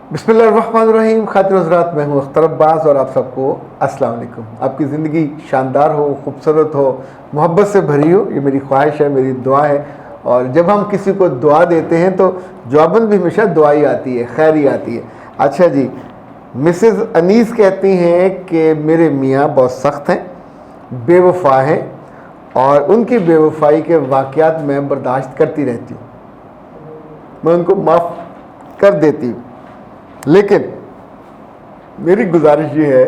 बिस्मिल्लाहिर्रहमानिर्रहीम। खातिर हज़रात, मैं हूँ अख्तर अब्बास और आप सबको अस्सलाम वालेकुम। आपकी ज़िंदगी शानदार हो, खूबसूरत हो, मोहब्बत से भरी हो, ये मेरी ख्वाहिश है, मेरी दुआ है। और जब हम किसी को दुआ देते हैं तो जवाबन भी हमेशा दुआ ही आती है, खैर ही आती है। अच्छा जी, मिसेज़ अनीस कहती हैं कि मेरे मियाँ बहुत सख्त हैं, बेवफा हैं और उनकी बेवफाई के वाक़यात मैं बर्दाश्त करती रहती हूँ। मैं उनको माफ़ कर देती हूँ, लेकिन मेरी गुजारिश ये है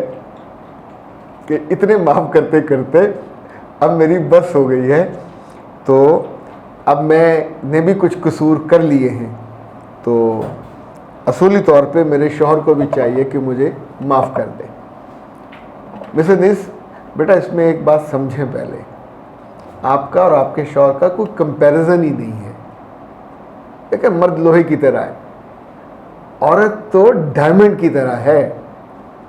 कि इतने माफ़ करते करते अब मेरी बस हो गई है। तो अब मैंने भी कुछ कसूर कर लिए हैं, तो असूली तौर पे मेरे शौहर को भी चाहिए कि मुझे माफ़ कर दे। मिसेस निस, बेटा इसमें एक बात समझें, पहले आपका और आपके शौहर का कोई कंपैरिजन ही नहीं है। देखिए, मर्द लोहे की तरह है, औरत तो डायमंड की तरह है,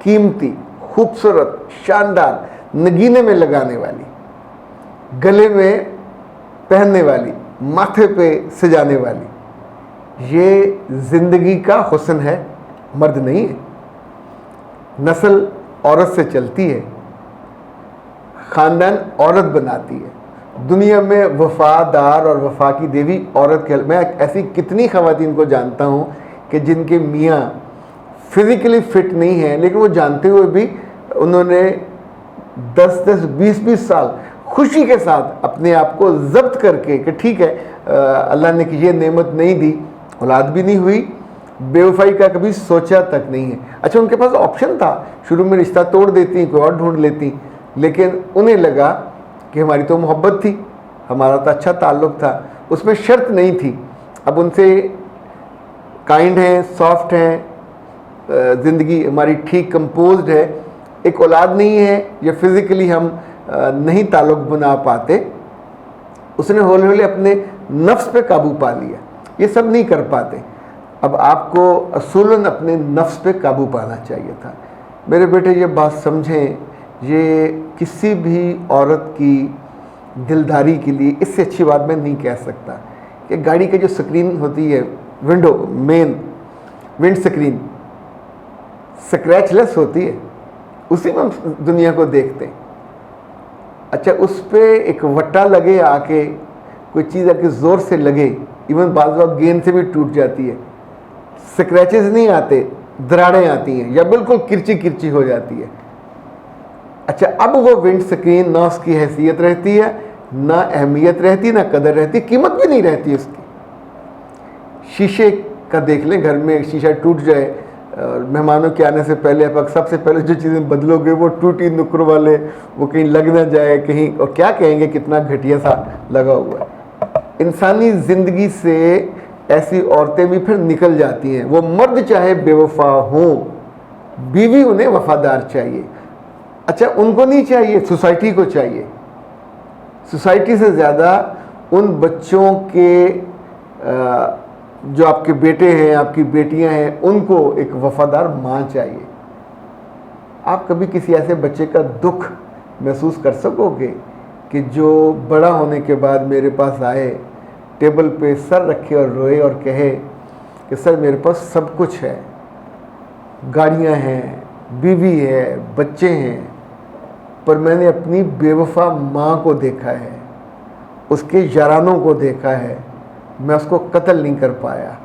कीमती, खूबसूरत, शानदार, नगीने में लगाने वाली, गले में पहनने वाली, माथे पे सजाने वाली। ये ज़िंदगी का हुस्न है, मर्द नहीं है। नस्ल औरत से चलती है, ख़ानदान औरत बनाती है। दुनिया में वफादार और वफा की देवी औरत के। मैं ऐसी कितनी ख़वातीन को जानता हूँ कि जिनके मियाँ फिज़िकली फ़िट नहीं हैं, लेकिन वो जानते हुए भी उन्होंने 10-10, 20-20 साल खुशी के साथ अपने आप को ज़ब्त करके कि ठीक है, अल्लाह ने ये नेमत नहीं दी, औलाद भी नहीं हुई, बेवफाई का कभी सोचा तक नहीं है। अच्छा, उनके पास ऑप्शन था, शुरू में रिश्ता तोड़ देती, कोई और ढूंढ लेती, लेकिन उन्हें लगा कि हमारी तो मोहब्बत थी, हमारा तो अच्छा ताल्लुक़ था, उसमें शर्त नहीं थी। अब उनसे काइंड हैं, सॉफ्ट हैं, ज़िंदगी हमारी ठीक कंपोज्ड है, एक औलाद नहीं है या फिज़िकली हम नहीं ताल्लुक़ बना पाते, उसने हौले हौले अपने नफ्स पे काबू पा लिया। ये सब नहीं कर पाते। अब आपको असूलन अपने नफ्स पे काबू पाना चाहिए था। मेरे बेटे, ये बात समझें, ये किसी भी औरत की दिलदारी के लिए इससे अच्छी बात मैं नहीं कह सकता कि गाड़ी की जो स्क्रीन होती है, window, main wind screen scratchless होती है, उसी में हम दुनिया को देखते हैं। अच्छा, उस पर एक वट्टा लगे, आके कोई चीज़ आके ज़ोर से लगे, इवन बाज़ वक्त गेंद से भी टूट जाती है, स्क्रैचेस नहीं आते, दरारें आती हैं या बिल्कुल किरची किरची हो जाती है। अच्छा, अब वो विंड स्क्रीन ना उसकी हैसियत रहती है, ना अहमियत रहती, ना कदर रहती, कीमत भी नहीं रहती उसकी। शीशे का देख लें, घर में एक शीशा टूट जाए और मेहमानों के आने से पहले आप सबसे पहले जो चीज़ें बदलोगे वो टूटी नुक्र वाले, वो कहीं लग ना जाए कहीं, और क्या कहेंगे कितना घटिया सा लगा हुआ है। इंसानी ज़िंदगी से ऐसी औरतें भी फिर निकल जाती हैं। वो मर्द चाहे बेवफा हों, बीवी उन्हें वफादार चाहिए। अच्छा, उनको नहीं चाहिए, सोसाइटी को चाहिए। सोसाइटी से ज़्यादा उन बच्चों के जो आपके बेटे हैं, आपकी बेटियां हैं, उनको एक वफादार माँ चाहिए। आप कभी किसी ऐसे बच्चे का दुख महसूस कर सकोगे कि जो बड़ा होने के बाद मेरे पास आए, टेबल पे सर रखे और रोए और कहे कि सर मेरे पास सब कुछ है, गाड़ियां हैं, बीवी है, बच्चे हैं, पर मैंने अपनी बेवफा माँ को देखा है, उसके यारानों को देखा है, मैं उसको कत्ल नहीं कर पाया।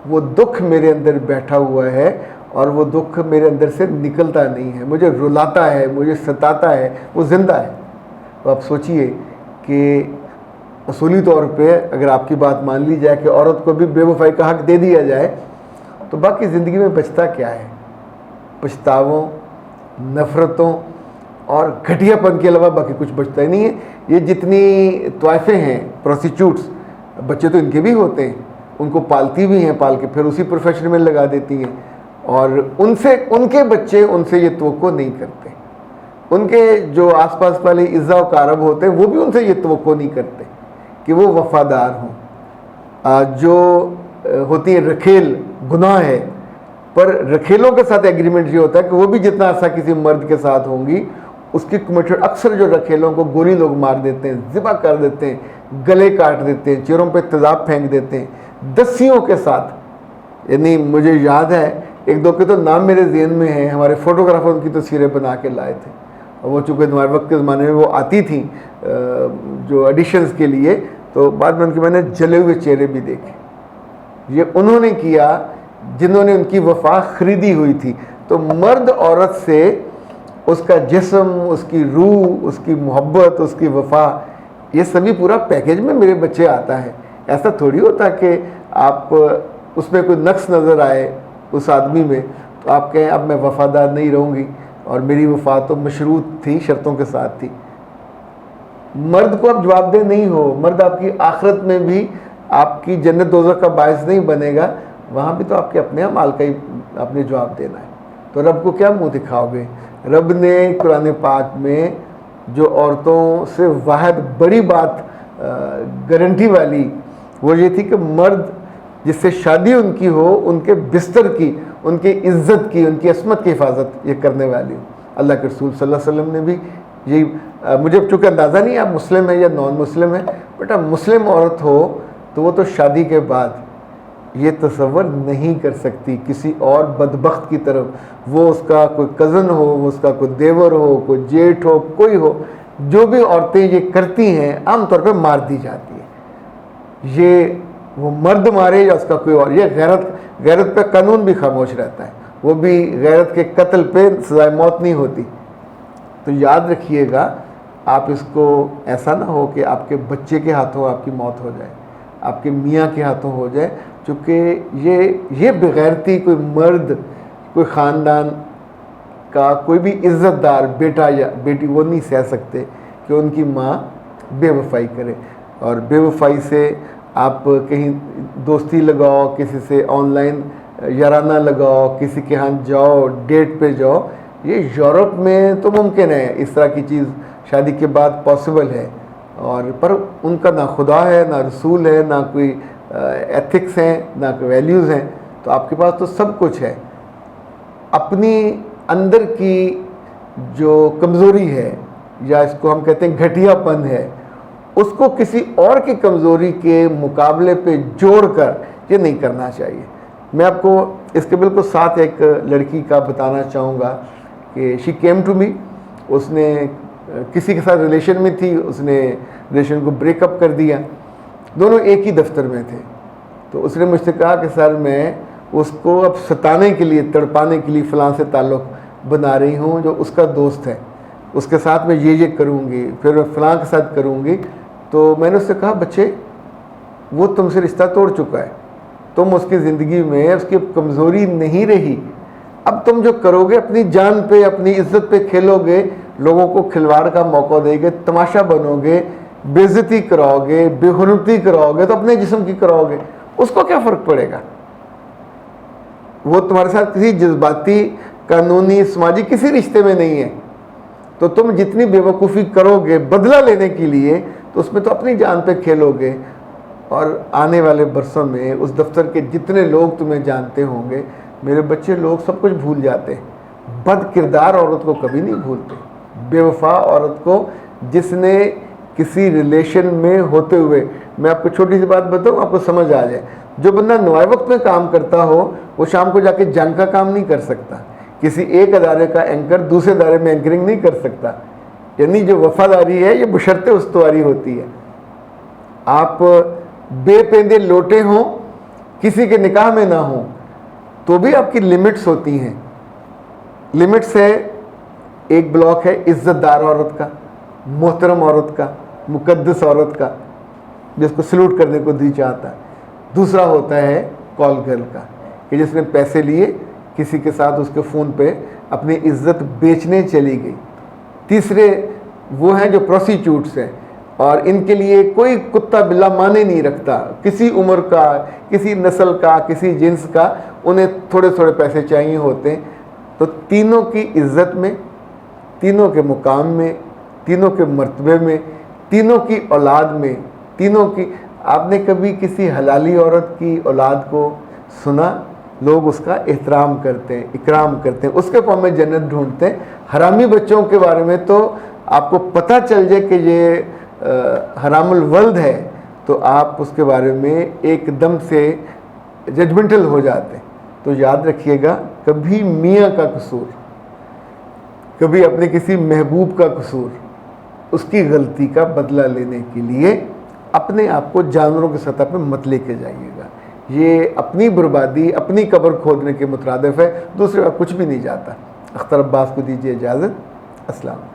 वो दुख मेरे अंदर बैठा हुआ है और वो दुख मेरे अंदर से निकलता नहीं है, मुझे रुलाता है, मुझे सताता है, वो ज़िंदा है। तो आप सोचिए कि असूली तौर पे अगर आपकी बात मान ली जाए कि औरत को भी बेवफाई का हक दे दिया जाए, तो बाकी ज़िंदगी में बचता क्या है? पछतावों, नफ़रतों और घटियापन के अलावा बाकी कुछ बचता ही नहीं है। ये जितनी तवाइफें हैं, प्रोस्टिट्यूट्स, बच्चे तो इनके भी होते हैं, उनको पालती भी हैं, पाल के फिर उसी प्रोफेशन में लगा देती हैं, और उनसे उनके बच्चे उनसे ये तवक्को नहीं करते। उनके जो आसपास वाले इज़्ज़ा और कारब होते हैं, वो भी उनसे ये तवक्को नहीं करते कि वो वफ़ादार हों। जो होती है रखेल, गुनाह है, पर रखेलों के साथ एग्रीमेंट ये होता है कि वो भी जितना अर्सा किसी मर्द के साथ होंगी, उसकी कमिटेड। अक्सर जो रखेलों को गोली लोग मार देते हैं, ज़िबा कर देते हैं, गले काट देते हैं, चेहरों पे तेज़ाब फेंक देते हैं, दस्सियों के साथ। यानी मुझे याद है एक दो के तो नाम मेरे ज़हन में हैं, हमारे फोटोग्राफर उनकी तस्वीरें बना के लाए थे, और वो चूँकि हमारे वक्त के ज़माने में वो आती थी जो एडिशंस के लिए, तो बाद में उनके मैंने जले हुए चेहरे भी देखे। ये उन्होंने किया जिन्होंने उनकी वफा ख़रीदी हुई थी। तो मर्द औरत से उसका जिस्म, उसकी रूह, उसकी मोहब्बत, उसकी वफा, ये सभी पूरा पैकेज में मेरे बच्चे आता है। ऐसा थोड़ी होता कि आप उसमें कोई नक्स नज़र आए उस आदमी में तो आप कहें अब मैं वफ़ादार नहीं रहूँगी, और मेरी वफा तो मशरूत थी, शर्तों के साथ थी। मर्द को आप जवाबदेह नहीं हो, मर्द आपकी आखिरत में भी आपकी जन्नत दोज़ख का बायस नहीं बनेगा, वहाँ भी तो आपके अपने अमाल का ही आपने जवाब देना है। तो रब को क्या मुँह दिखाओगे? रब ने कुरान पाक में जो औरतों से वाहिद बड़ी बात गारंटी वाली वो ये थी कि मर्द जिससे शादी उनकी हो, उनके बिस्तर की, उनकी इज़्ज़त की, उनकी अस्मत की हिफाजत ये करने वाली हो। अल्लाह के रसूल सल्लल्लाहु अलैहि वसल्लम ने भी यही, मुझे चूँकि अंदाज़ा नहीं है आप मुस्लिम है या नॉन मुस्लिम है, बेटा मुस्लिम औरत हो तो वो तो शादी के बाद ये तसव्वुर नहीं कर सकती किसी और बदबख्त की तरफ, वो उसका कोई कज़न हो, वो उसका कोई देवर हो, कोई जेठ हो, कोई हो। जो भी औरतें ये करती हैं आमतौर पर मार दी जाती है। ये वो मर्द मारे या उसका कोई और, ये गैरत पे कानून भी खामोश रहता है, वो भी गैरत के कत्ल पे सज़ाए मौत नहीं होती। तो याद रखिएगा, आप इसको ऐसा ना हो कि आपके बच्चे के हाथों आपकी मौत हो जाए, आपके मियाँ के हाथों हो जाए, चूँकि ये बेगैरती कोई मर्द, कोई ख़ानदान का कोई भी इज़्ज़तदार बेटा या बेटी वो नहीं सह सकते कि उनकी माँ बेवफाई करे। और बेवफाई से आप कहीं दोस्ती लगाओ, किसी से ऑनलाइन याराना लगाओ, किसी के यहाँ जाओ, डेट पे जाओ, ये यूरोप में तो मुमकिन है, इस तरह की चीज़ शादी के बाद पॉसिबल है। और पर उनका ना खुदा है, ना रसूल है, ना कोई एथिक्स हैं, ना कोई वैल्यूज़ हैं। तो आपके पास तो सब कुछ है। अपनी अंदर की जो कमज़ोरी है, या इसको हम कहते हैं घटियापन है, उसको किसी और की कमज़ोरी के मुकाबले पे जोड़कर ये नहीं करना चाहिए। मैं आपको इसके बिल्कुल साथ एक लड़की का बताना चाहूँगा कि शी केम टू मी, उसने किसी के साथ रिलेशन में थी, उसने रिलेशन को ब्रेकअप कर दिया, दोनों एक ही दफ्तर में थे। तो उसने मुझसे कहा कि सर मैं उसको अब सताने के लिए, तड़पाने के लिए फ़लाँ से ताल्लुक़ बना रही हूँ जो उसका दोस्त है, उसके साथ मैं ये करूँगी, फिर मैं फ़लाँ के साथ करूँगी। तो मैंने उससे कहा बच्चे वो तुमसे रिश्ता तोड़ चुका है, तुम उसकी ज़िंदगी में उसकी कमज़ोरी नहीं रही। अब तुम जो करोगे अपनी जान पे, अपनी इज्जत पे खेलोगे, लोगों को खिलवाड़ का मौका देगे, तमाशा बनोगे, बेइज्जती कराओगे, बेहुरमती कराओगे, तो अपने जिस्म की कराओगे, उसको क्या फ़र्क पड़ेगा? वो तुम्हारे साथ किसी जज्बाती, कानूनी, समाजी किसी रिश्ते में नहीं है। तो तुम जितनी बेवकूफ़ी करोगे बदला लेने के लिए, तो उसमें तो अपनी जान पे खेलोगे। और आने वाले बरसों में उस दफ्तर के जितने लोग तुम्हें जानते होंगे, मेरे बच्चे, लोग सब कुछ भूल जाते हैं। बद किरदार औरत को कभी नहीं भूलते, बेवफा औरत को जिसने किसी रिलेशन में होते हुए, मैं आपको छोटी सी बात बताऊँ आपको समझ आ जाए, जो बंदा नवाए वक्त में काम करता हो वो शाम को जाके जंग का काम नहीं कर सकता, किसी एक अदारे का एंकर दूसरे अदारे में एंकरिंग नहीं कर सकता। यानी जो वफादारी है ये बशर्ते उस्तवारी होती है। आप बेपेंदे लोटे हों, किसी के निकाह में ना हो, तो भी आपकी लिमिट्स होती हैं। लिमिट्स है, एक ब्लॉक है इज़्ज़तदार औरत का, मोहतरम औरत का, मुकद्दस औरत का, जिसको सलूट करने को दी चाहता है। दूसरा होता है कॉल गर्ल का, कि जिसने पैसे लिए, किसी के साथ उसके फ़ोन पे अपनी इज्जत बेचने चली गई। तीसरे वो हैं जो प्रोस्टिट्यूट्स हैं, और इनके लिए कोई कुत्ता बिल्ला माने नहीं रखता, किसी उम्र का, किसी नस्ल का, किसी जिन्स का, उन्हें थोड़े थोड़े पैसे चाहिए होते हैं। तो तीनों की इज्जत में, तीनों के मुकाम में, तीनों के मर्तबे में, तीनों की औलाद में, तीनों की, आपने कभी किसी हलाली औरत की औलाद को सुना? लोग उसका एहतराम करते हैं, इकराम करते हैं, उसके पाँव में जन्नत ढूंढते हैं। हरामी बच्चों के बारे में तो आपको पता चल जाए कि ये हरामुल वल्द है, तो आप उसके बारे में एकदम से जजमेंटल हो जाते हैं। तो याद रखिएगा, कभी मियाँ का कसूर, कभी अपने किसी महबूब का कसूर, उसकी गलती का बदला लेने के लिए अपने आप को जानवरों की सतह पर मत लेके जाइएगा। ये अपनी बर्बादी, अपनी कब्र खोदने के मुतरादिफ है, दूसरे का कुछ भी नहीं जाता। अख्तर अब्बास को दीजिए इजाज़त। अस्सलाम।